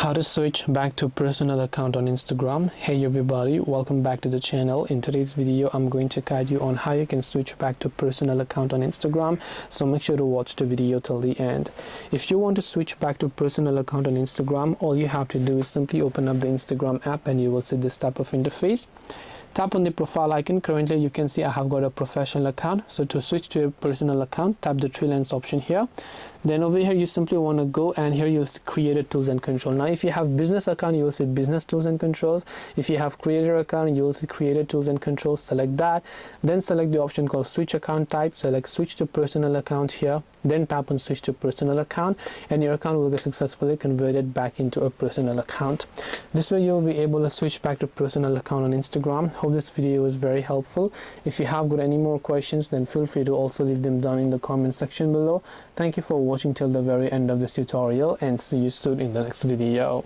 How to switch back to personal account on Instagram. Hey everybody, welcome back to the channel. In today's video I'm going to guide you on how you can switch back to personal account on Instagram, so make sure to watch the video till the end. If you want to switch back to personal account on Instagram, all you have to do is simply open up the Instagram app and you will see this type of interface. Tap on the profile icon. Currently you can see I have got a professional account, so to switch to a personal account, tap the three lines option here. Then over here you simply want to go and here you'll see creator tools and control. Now if you have business account, you will see business tools and controls. If you have creator account, you will see creator tools and controls. Select that, then select the option called switch account type. Select switch to personal account here, then tap on switch to personal account and your account will get successfully converted back into a personal account. This way you'll be able to switch back to personal account on Instagram. Hope this video was very helpful. If you have got any more questions, then feel free to also leave them down in the comment section below. Thank you for watching till the very end of this tutorial and see you soon in the next video.